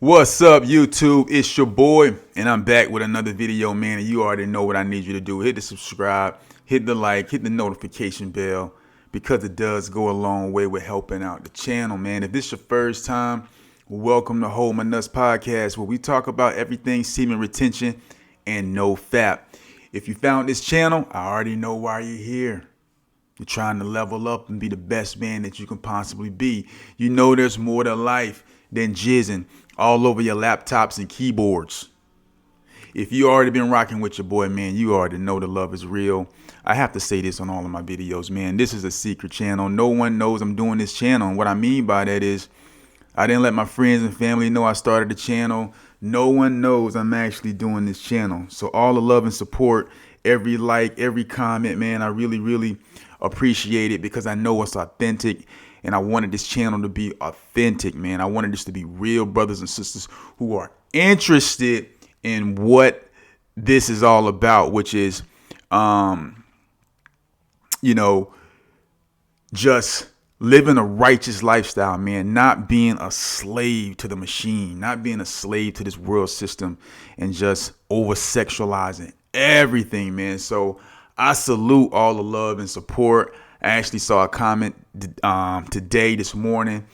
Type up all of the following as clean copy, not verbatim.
What's up, YouTube? It's your boy, and I'm back with another video, man. And you already know what I need you to do. Hit the subscribe, hit the like, hit the notification bell, because it does go a long way with helping out the channel, man. If this is your first time, welcome to Hold My Nuts Podcast, where we talk about everything semen retention and no fap. If you found this channel, I already know why you're here. You're trying to level up and be the best man that you can possibly be. You know there's more to life than jizzing all over your laptops and keyboards. If you already been rocking with your boy, man, you already know the love is real. I have to say this on all of my videos, man. This is a secret channel. No one knows I'm doing this channel. And what I mean by that is I didn't let my friends and family know I started the channel. No one knows I'm actually doing this channel. So all the love and support, every like, every comment, man, I really appreciate it, because I know it's authentic. And I wanted this channel to be authentic, man. I wanted this to be real brothers and sisters who are interested in what this is all about, which is, just living a righteous lifestyle, man. Not being a slave to the machine, not being a slave to this world system, and just over-sexualizing everything, man. So I salute all the love and support. I actually saw a comment this morning,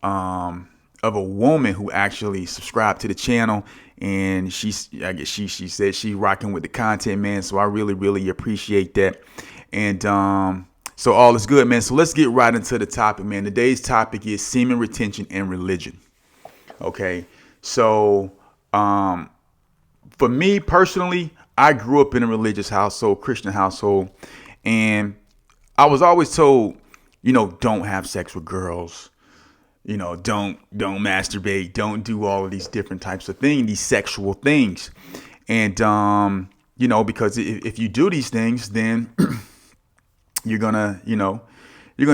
of a woman who actually subscribed to the channel, and she said she's rocking with the content, man. So I really appreciate that. And so all is good, man. So let's get right into the topic, man. Today's topic is semen retention and religion. Okay, so for me personally, I grew up in a religious household, Christian household, and I was always told, don't have sex with girls, don't masturbate, don't do all of these different types of things, these sexual things. And, because if you do these things, then you're gonna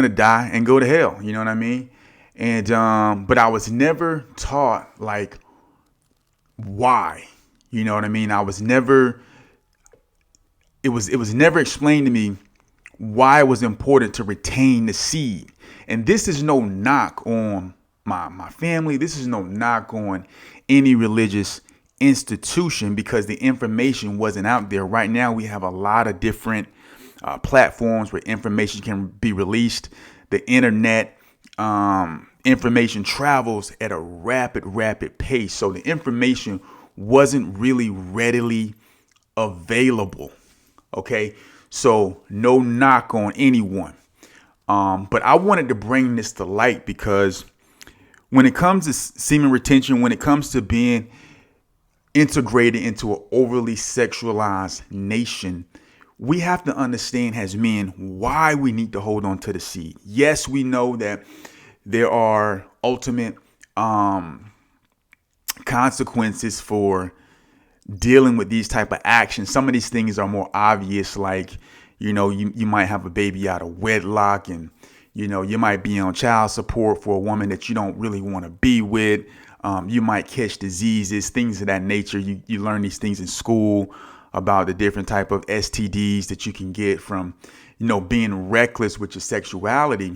die and go to hell. You know what I mean? And, but I was never taught like why, you know what I mean? It was never explained to me why it was important to retain the seed. And this is no knock on my family. This is no knock on any religious institution, because the information wasn't out there. Right now, we have a lot of different platforms where information can be released. The internet, information travels at a rapid pace. So the information wasn't really readily available. Okay. So no knock on anyone. But I wanted to bring this to light, because when it comes to semen retention, when it comes to being integrated into an overly sexualized nation, we have to understand as men why we need to hold on to the seed. Yes, we know that there are ultimate consequences for dealing with these type of actions. Some of these things are more obvious, like, you might have a baby out of wedlock, and, you might be on child support for a woman that you don't really want to be with. You might catch diseases, things of that nature. You learn these things in school about the different type of STDs that you can get from, being reckless with your sexuality.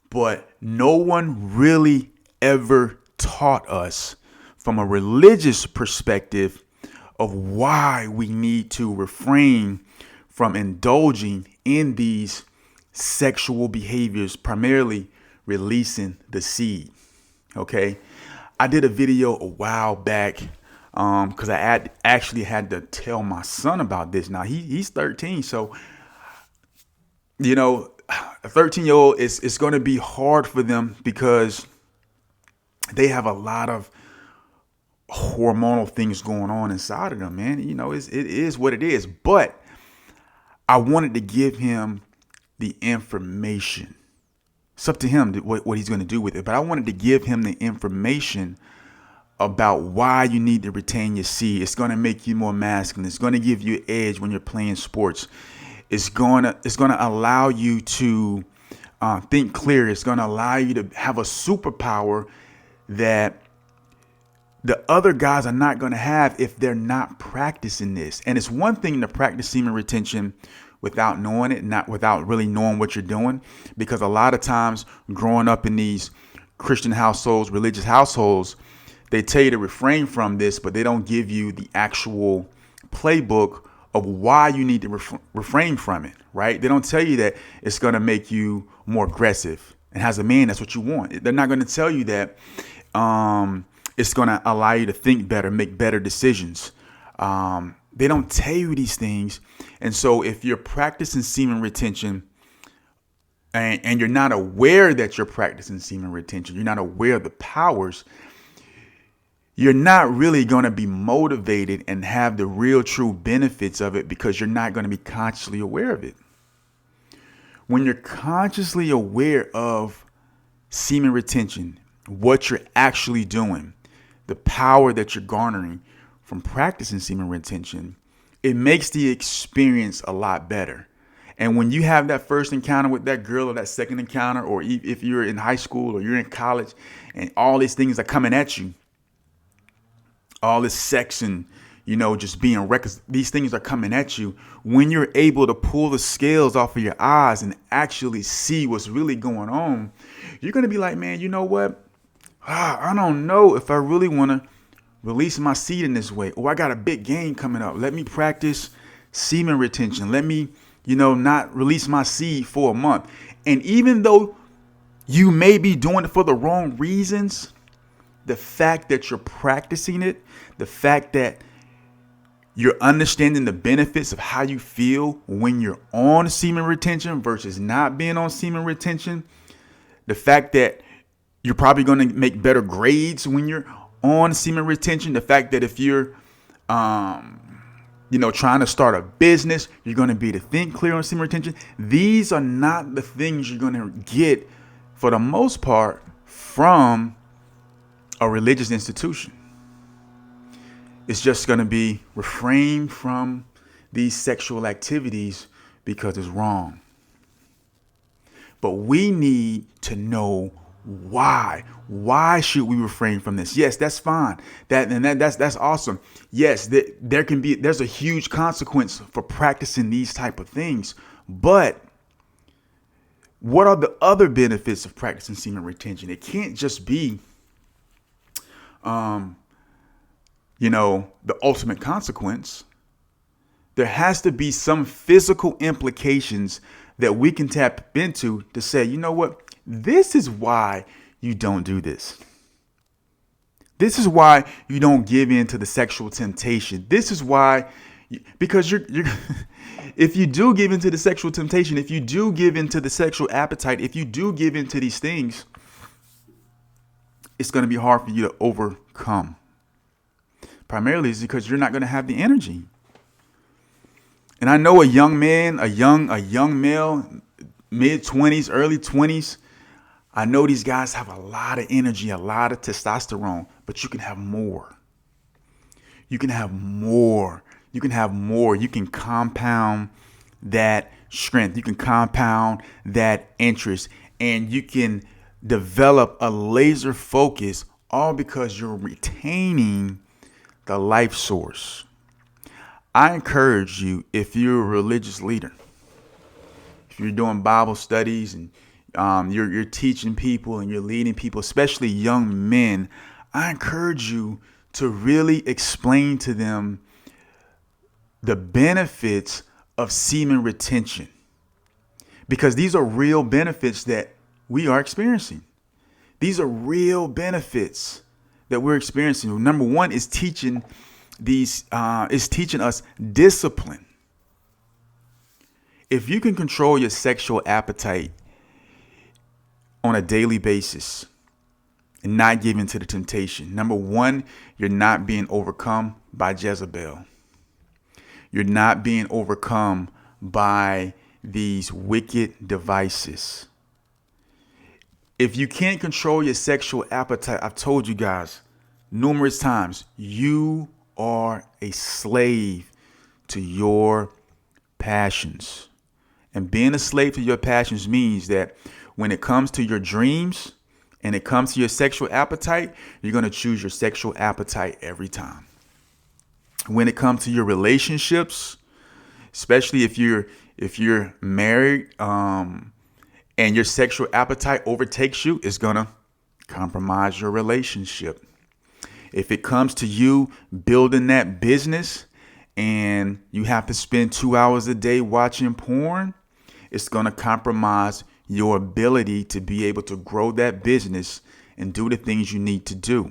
But no one really ever taught us from a religious perspective of why we need to refrain from indulging in these sexual behaviors, primarily releasing the seed. Okay, I did a video a while back because I actually had to tell my son about this. Now he's 13, so a 13-year-old, it's going to be hard for them, because they have a lot of hormonal things going on inside of them, man. It is what it is. But I wanted to give him the information. It's up to him what he's going to do with it. But I wanted to give him the information about why you need to retain your seed. It's going to make you more masculine. It's going to give you an edge when you're playing sports. It's going to allow you to think clear. It's going to allow you to have a superpower that the other guys are not going to have if they're not practicing this. And it's one thing to practice semen retention without knowing it, not without really knowing what you're doing, because a lot of times growing up in these Christian households, religious households, they tell you to refrain from this, but they don't give you the actual playbook of why you need to refrain from it, right? They don't tell you that it's going to make you more aggressive. And as a man, that's what you want. They're not going to tell you that it's going to allow you to think better, make better decisions. They don't tell you these things. And so if you're practicing semen retention and you're not aware that you're practicing semen retention, you're not aware of the powers, you're not really going to be motivated and have the real true benefits of it because you're not going to be consciously aware of it. When you're consciously aware of semen retention, what you're actually doing, the power that you're garnering from practicing semen retention, it makes the experience a lot better. And when you have that first encounter with that girl or that second encounter, or if you're in high school or you're in college and all these things are coming at you, all this sex and, just being reckless, these things are coming at you. When you're able to pull the scales off of your eyes and actually see what's really going on, you're going to be like, man, you know what? I don't know if I really want to release my seed in this way. Oh, I got a big game coming up. Let me practice semen retention. Let me, not release my seed for a month. And even though you may be doing it for the wrong reasons, the fact that you're practicing it, the fact that you're understanding the benefits of how you feel when you're on semen retention versus not being on semen retention, the fact that you're probably going to make better grades when you're on semen retention, the fact that if you're, trying to start a business, you're going to be to think clear on semen retention. These are not the things you're going to get, for the most part, from a religious institution. It's just going to be refrain from these sexual activities because it's wrong. But we need to know why. Why should we refrain from this? Yes, that's fine. That's awesome. Yes, there's a huge consequence for practicing these type of things. But what are the other benefits of practicing semen retention? It can't just be the ultimate consequence. There has to be some physical implications that we can tap into to say, you know what? This is why you don't do this. This is why you don't give in to the sexual temptation. This is why, because you're if you do give into the sexual temptation, if you do give into the sexual appetite, if you do give into these things, it's going to be hard for you to overcome. Primarily is because you're not going to have the energy. And I know a young man, a young male, mid-20s, early 20s, I know these guys have a lot of energy, a lot of testosterone, but you can have more. You can have more. You can have more. You can compound that strength. You can compound that interest, and you can develop a laser focus, all because you're retaining the life source. I encourage you, if you're a religious leader, if you're doing Bible studies and you're teaching people and you're leading people, especially young men, I encourage you to really explain to them the benefits of semen retention, because these are real benefits that we are experiencing. These are real benefits that we're experiencing. Number one is teaching us discipline. If you can control your sexual appetite on a daily basis and not give in to the temptation, number one, you're not being overcome by Jezebel. You're not being overcome by these wicked devices. If you can't control your sexual appetite, I've told you guys numerous times, you are a slave to your passions. And being a slave to your passions means that when it comes to your dreams and it comes to your sexual appetite, you're going to choose your sexual appetite every time. When it comes to your relationships, especially if you're married, and your sexual appetite overtakes you, it's going to compromise your relationship. If it comes to you building that business and you have to spend 2 hours a day watching porn, it's going to compromise your ability to be able to grow that business and do the things you need to do.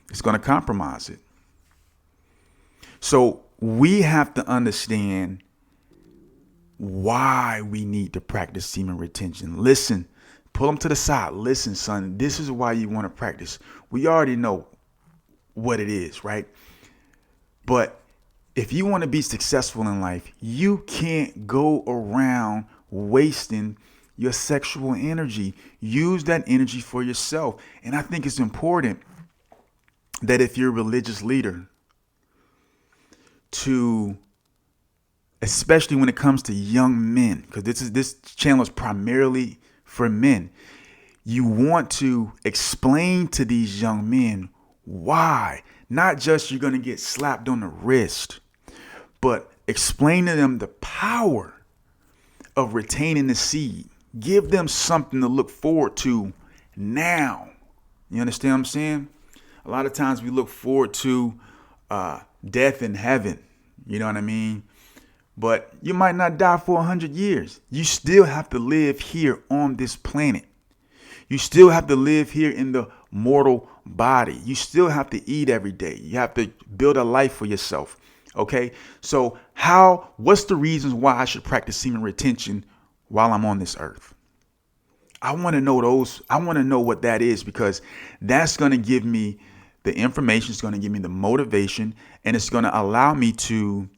It's going to compromise it. So we have to understand why we need to practice semen retention. Listen, pull them to the side. Listen, son, this is why you want to practice. We already know what it is, right? But if you want to be successful in life, you can't go around wasting your sexual energy. Use that energy for yourself. And I think it's important that if you're a religious leader, to, especially when it comes to young men, because this channel is primarily for men, you want to explain to these young men why. Not just you're going to get slapped on the wrist, but explain to them the power of retaining the seed. Give them something to look forward to now. You understand what I'm saying? A lot of times we look forward to death in heaven. You know what I mean? But you might not die for 100 years. You still have to live here on this planet. You still have to live here in the mortal body. You still have to eat every day. You have to build a life for yourself. Okay? So what's the reasons why I should practice semen retention while I'm on this earth? I want to know those. I want to know what that is, because that's going to give me the information. It's going to give me the motivation, and it's going to allow me to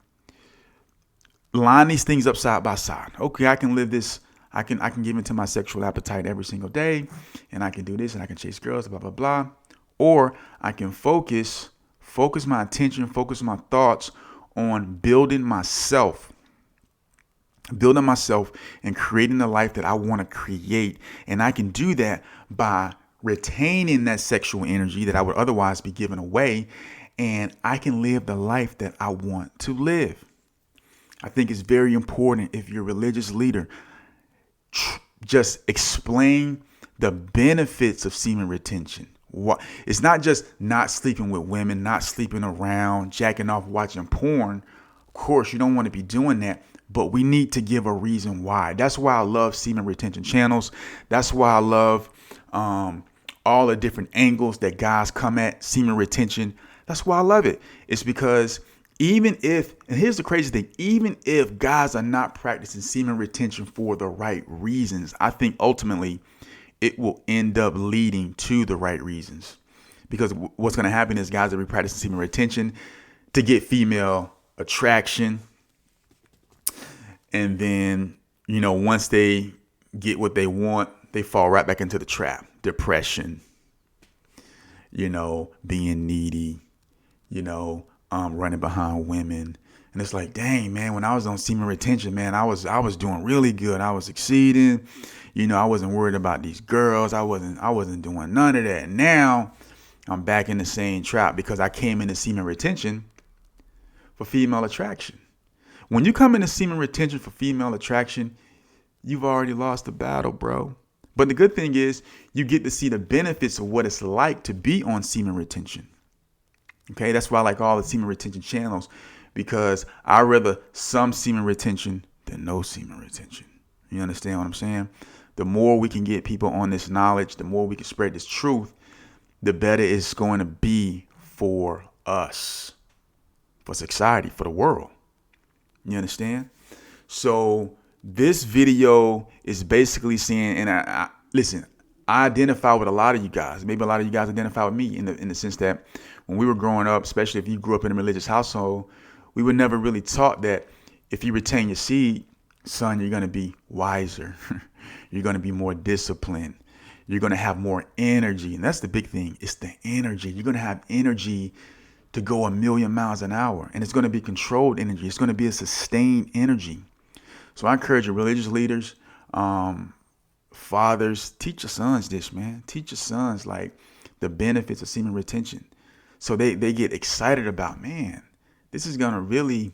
line these things up side by side. Okay, I can live this. I can give into my sexual appetite every single day, and I can do this, and I can chase girls, blah, blah, blah. Or I can focus my attention, focus my thoughts on building myself and creating the life that I want to create. And I can do that by retaining that sexual energy that I would otherwise be giving away. And I can live the life that I want to live. I think it's very important, if you're a religious leader, just explain the benefits of semen retention. It's not just not sleeping with women, not sleeping around, jacking off, watching porn. Of course, you don't want to be doing that, but we need to give a reason why. That's why I love semen retention channels. That's why I love all the different angles that guys come at semen retention. That's why I love it. It's because and here's the crazy thing, even if guys are not practicing semen retention for the right reasons, I think ultimately it will end up leading to the right reasons. Because what's going to happen is guys will be practicing semen retention to get female attraction. And then, once they get what they want, they fall right back into the trap. Depression, being needy, running behind women. And it's like, dang, man, when I was on semen retention, man, I was doing really good. I was succeeding. I wasn't worried about these girls. I wasn't doing none of that. Now I'm back in the same trap because I came into semen retention for female attraction. When you come into semen retention for female attraction, you've already lost the battle, bro. But the good thing is you get to see the benefits of what it's like to be on semen retention. Okay, that's why I like all the semen retention channels, because I'd rather some semen retention than no semen retention. You understand what I'm saying? The more we can get people on this knowledge, the more we can spread this truth, the better it's going to be for us, for society, for the world. You understand? So this video is basically saying, and listen, I identify with a lot of you guys. Maybe a lot of you guys identify with me in the sense that when we were growing up, especially if you grew up in a religious household, we were never really taught that if you retain your seed, son, you're going to be wiser. You're going to be more disciplined. You're going to have more energy. And that's the big thing. It's the energy. You're going to have energy to go 1,000,000 miles an hour. And it's going to be controlled energy. It's going to be a sustained energy. So I encourage your religious leaders, fathers, teach your sons this, man. Teach your sons like the benefits of semen retention. So they get excited about, man, this is going to really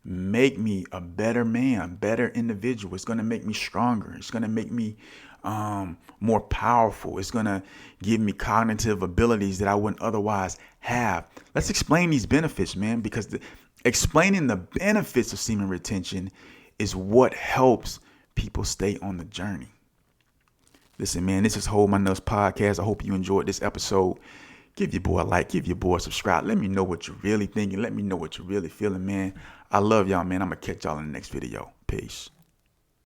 make me a better man, a better individual. It's going to make me stronger. It's going to make me more powerful. It's going to give me cognitive abilities that I wouldn't otherwise have. Let's explain these benefits, man, because explaining the benefits of semen retention is what helps people stay on the journey. Listen, man, this is Hold My Nuts Podcast. I hope you enjoyed this episode. Give your boy a like, give your boy a subscribe. Let me know what you're really thinking. Let me know what you're really feeling, man. I love y'all, man. I'm going to catch y'all in the next video. Peace.